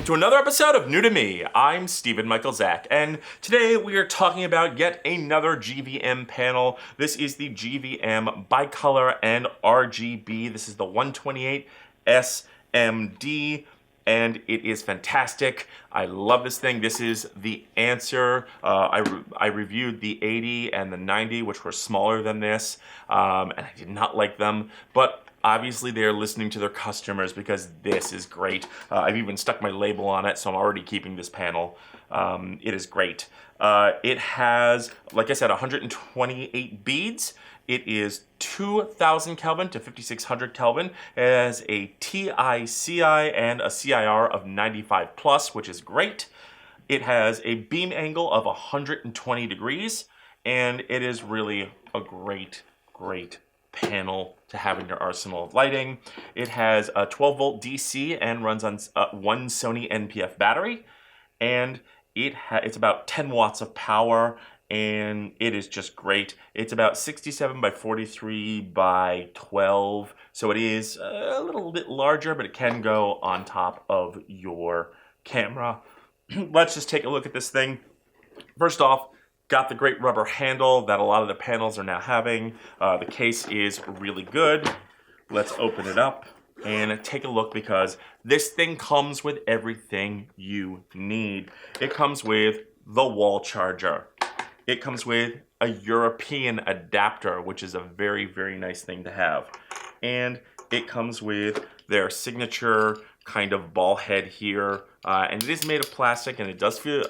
welcome to another episode of New to Me. I'm Stephen Michael Zach, and today we are talking about yet another GVM panel. This is the GVM Bicolor and RGB. This is the 128 SMD, and it is fantastic. I love this thing. This is the answer. I reviewed the 80 and the 90, which were smaller than this, and I did not like them, but obviously they're listening to their customers because this is great. I've even stuck my label on it, so I'm already keeping this panel. It is great. It has, like I said, 128 beads. It is 2000 Kelvin to 5600 Kelvin. It has a TICI and a CIR of 95 plus, which is great. It has a beam angle of 120 degrees, and it is really a great panel to have in your arsenal of lighting. It has a 12 volt DC and runs on one Sony NPF battery, and it's about 10 watts of power, and it is just great. It's about 67 by 43 by 12, so it is a little bit larger, but it can go on top of your camera. Let's just take a look at this thing. First off, got the great rubber handle that a lot of the panels are now having. The case is really good. Let's open it up and take a look, because this thing comes with everything you need. It comes with the wall charger. It comes with a European adapter, which is a very nice thing to have. And it comes with their signature kind of ball head here, and it is made of plastic, and it does feel,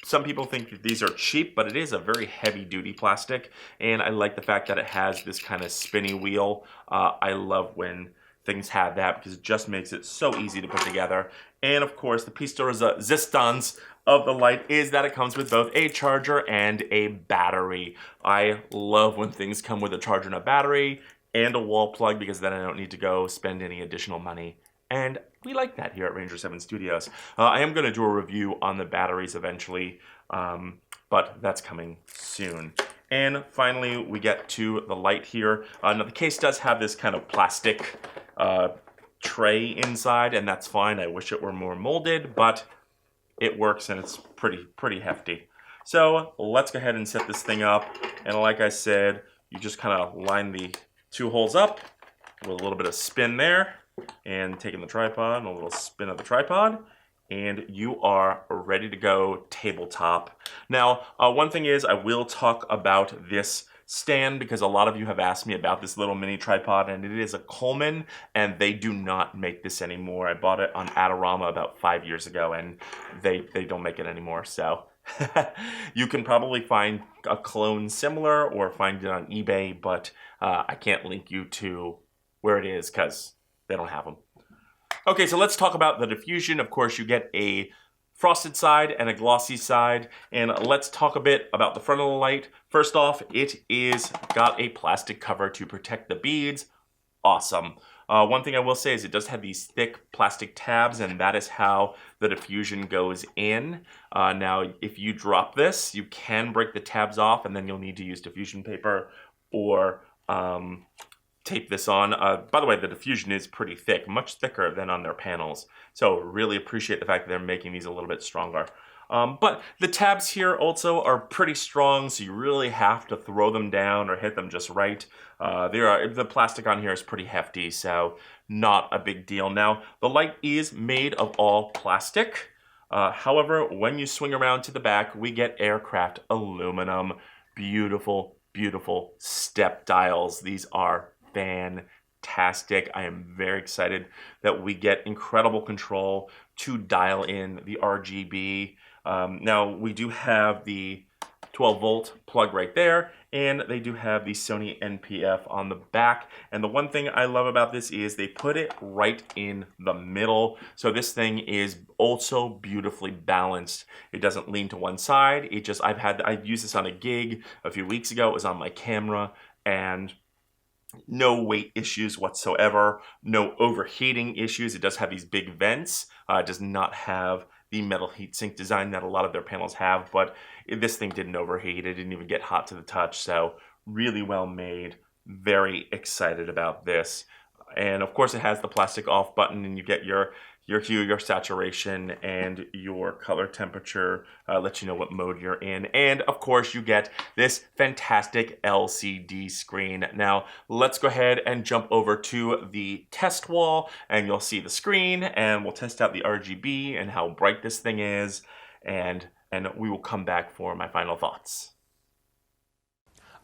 some people think that these are cheap, but it is a very heavy duty plastic, and I like the fact that it has this kind of spinny wheel. I love when things have that, because it just makes it so easy to put together. And of course, the piece de resistance of the light is that it comes with both a charger and a battery. I love when things come with a charger and a battery and a wall plug, because then I don't need to go spend any additional money. And we like that here at Ranger 7 Studios. I am going to do a review on the batteries eventually, but that's coming soon. And finally, we get to the light here. Now, the case does have this kind of plastic tray inside, and that's fine. I wish it were more molded, but it works, and it's pretty hefty. So let's go ahead and set this thing up. And like I said, you just kind of line the two holes up with a little bit of spin there, and taking the tripod and a little spin of the tripod, and you are ready to go tabletop. Now, one thing is, I will talk about this stand, because a lot of you have asked me about this little mini tripod, and it is a Coleman, and they do not make this anymore. I bought it on Adorama about 5 years ago, and they don't make it anymore, so you can probably find a clone similar or find it on eBay, but I can't link you to where it is because they don't have them. Okay, so let's talk about the diffusion. Of course, you get a frosted side and a glossy side, and let's talk a bit about the front of the light. First off, it is got a plastic cover to protect the beads. Awesome. One thing I will say is it does have these thick plastic tabs, and that is how the diffusion goes in. Now, if you drop this, you can break the tabs off, and then you'll need to use diffusion paper or tape this on. By the way, the diffusion is pretty thick, much thicker than on their panels. So really appreciate the fact that they're making these a little bit stronger. But the tabs here also are pretty strong, so you really have to throw them down or hit them just right. The plastic on here is pretty hefty, so not a big deal. Now, the light is made of all plastic. However, when you swing around to the back, we get aircraft aluminum. Beautiful step dials. These are fantastic. I am very excited that we get incredible control to dial in the RGB. Now, we do have the 12 volt plug right there, and they do have the Sony NPF on the back. And the one thing I love about this is they put it right in the middle. So this thing is also beautifully balanced. It doesn't lean to one side. I used this on a gig a few weeks ago. It was on my camera, and no weight issues whatsoever, no overheating issues. It does have these big vents. It does not have the metal heatsink design that a lot of their panels have, but this thing didn't overheat. It didn't even get hot to the touch, so really well made. Very excited about this. And of course it has the plastic off button, and you get your your hue, your saturation, and your color temperature. Let you know what mode you're in. And of course, you get this fantastic LCD screen. Now, let's go ahead and jump over to the test wall, and you'll see the screen, and we'll test out the RGB and how bright this thing is, and we will come back for my final thoughts.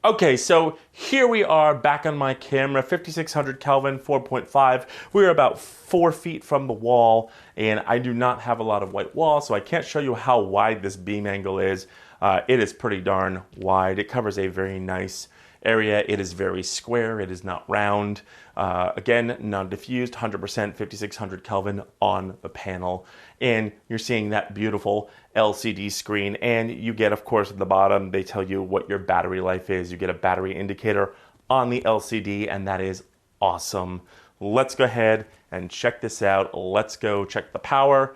Okay, so here we are back on my camera, 5600 Kelvin, 4.5. We're about 4 feet from the wall, and I do not have a lot of white wall, so I can't show you how wide this beam angle is. It is pretty darn wide. It covers a very nice area. It is very square. It is not round. Again, non-diffused, 100% 5600 Kelvin on the panel. And you're seeing that beautiful LCD screen. And you get, of course, at the bottom, they tell you what your battery life is. You get a battery indicator on the LCD, and that is awesome. Let's go ahead and check this out. Let's go check the power.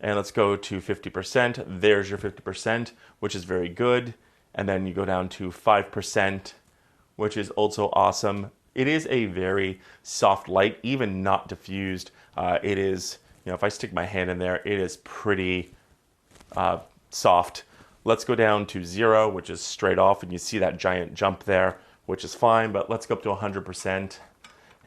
And let's go to 50%. There's your 50%, which is very good. And then you go down to 5%, which is also awesome. It is a very soft light, even not diffused. It is, if I stick my hand in there, it is pretty soft. Let's go down to 0, which is straight off, and you see that giant jump there, which is fine, but let's go up to 100%.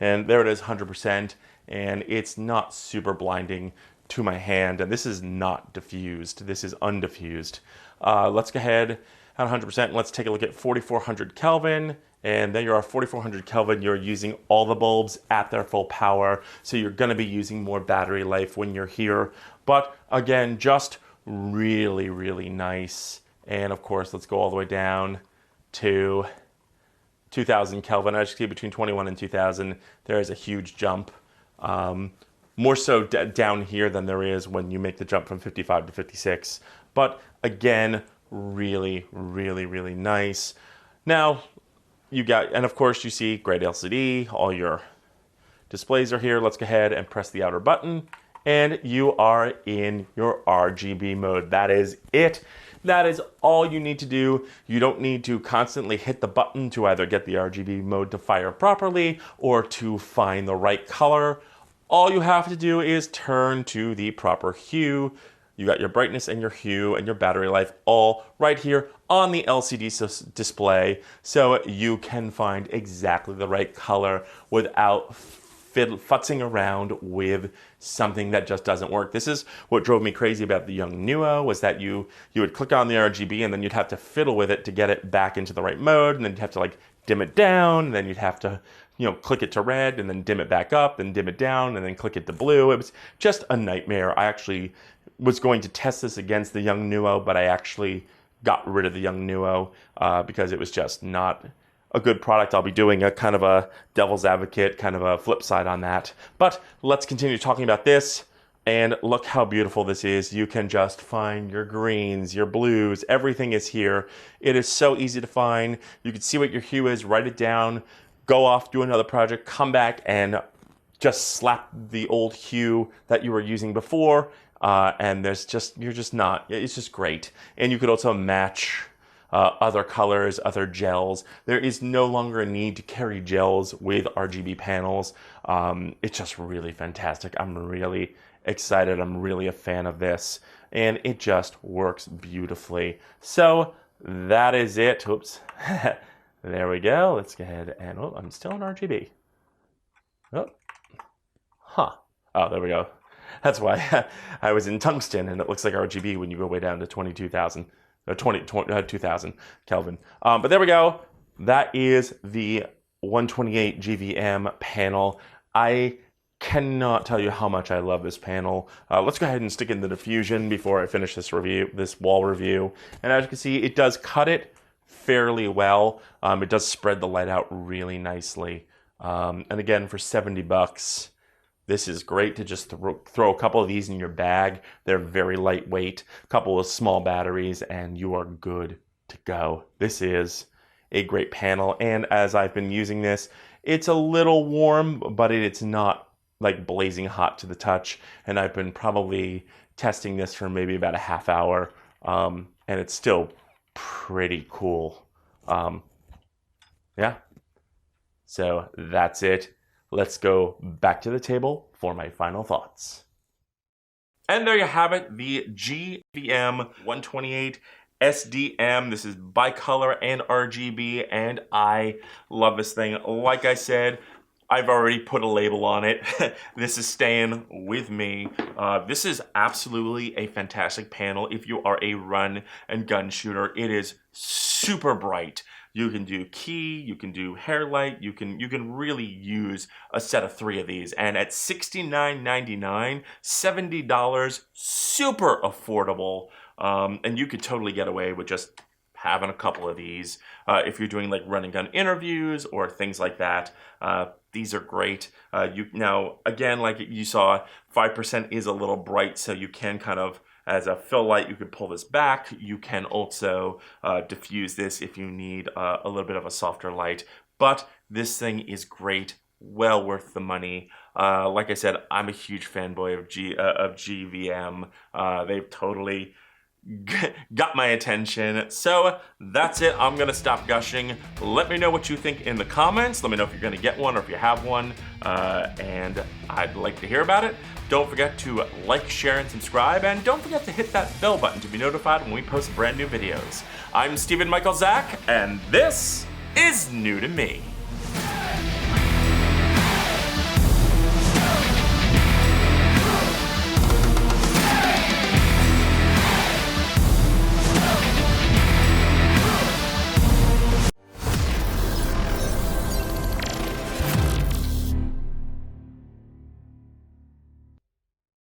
And there it is, 100%, and it's not super blinding to my hand, and this is not diffused. This is undiffused. Let's go ahead at 100%, and let's take a look at 4400 Kelvin. And then you're at 4400 Kelvin, you're using all the bulbs at their full power, so you're going to be using more battery life when you're here. But again, just really, really nice. And of course, let's go all the way down to 2000 Kelvin. As you see, between 21 and 2000, there is a huge jump. More so down here than there is when you make the jump from 55 to 56. But again, really, really, really nice. Now, and of course you see great LCD, all your displays are here. Let's go ahead and press the outer button, and you are in your RGB mode. That is it. That is all you need to do. You don't need to constantly hit the button to either get the RGB mode to fire properly or to find the right color. All you have to do is turn to the proper hue. You got your brightness and your hue and your battery life all right here on the LCD display, so you can find exactly the right color without futzing around with something that just doesn't work. This is what drove me crazy about the Young Nuo, was that you would click on the RGB and then you'd have to fiddle with it to get it back into the right mode, and then you'd have to like dim it down, and then you'd have to click it to red and then dim it back up, then dim it down and then click it to blue. It was just a nightmare. I actually was going to test this against the Young Nuo, but I actually got rid of the Young Nuo because it was just not a good product. I'll be doing a kind of a devil's advocate, kind of a flip side on that. But let's continue talking about this. And look how beautiful this is. You can just find your greens, your blues, everything is here. It is so easy to find. You can see what your hue is, write it down, go off, do another project, come back and just slap the old hue that you were using before. And it's just great. And you could also match other colors, other gels. There is no longer a need to carry gels with RGB panels. It's just really fantastic. I'm really excited. I'm really a fan of this. And it just works beautifully. So that is it. Oops. There we go. Let's go ahead and, I'm still in RGB. Oh, there we go. That's why I was in tungsten, and it looks like RGB when you go way down to 22,000, 2000 Kelvin. But there we go. That is the 128 GVM panel. I cannot tell you how much I love this panel. Let's go ahead and stick in the diffusion before I finish this wall review. And as you can see, it does cut it fairly well. It does spread the light out really nicely. And again, for $70, this is great to just throw a couple of these in your bag. They're very lightweight, a couple of small batteries, and you are good to go. This is a great panel, and as I've been using this, it's a little warm, but it's not like blazing hot to the touch, and I've been probably testing this for maybe about a half hour, and it's still pretty cool. Yeah. So that's it. Let's go back to the table for my final thoughts. And there you have it, the GVM 128 SDM. This is bicolor and RGB, and I love this thing. Like I said, I've already put a label on it. This is staying with me. This is absolutely a fantastic panel if you are a run and gun shooter. It is super bright. You can do key, you can do hair light, you can really use a set of 3 of these. And at $69.99, $70, super affordable. And you could totally get away with just having a couple of these if you're doing like run and gun interviews or things like that. These are great. Now, again, like you saw, 5% is a little bright, so you can kind of, as a fill light, you can pull this back. You can also diffuse this if you need a little bit of a softer light. But this thing is great, well worth the money. Like I said, I'm a huge fanboy of GVM. They've totally got my attention. So that's it. I'm gonna stop gushing. Let me know what you think in the comments. Let me know if you're gonna get one or if you have one, and I'd like to hear about it. Don't forget to like, share, and subscribe, and don't forget to hit that bell button to be notified when we post brand new videos. I'm Stephen Michael Zach, and this is New to Me.